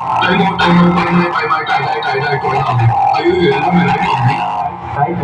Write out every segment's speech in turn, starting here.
Lấy một tay một tay lên bay bay chạy đây trốn hầm ở dưới dưới nó người lấy hầm đi cái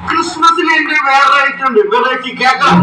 ക്രിസ്മസിന് എന്റെ വേറെ variety കേൾക്കാം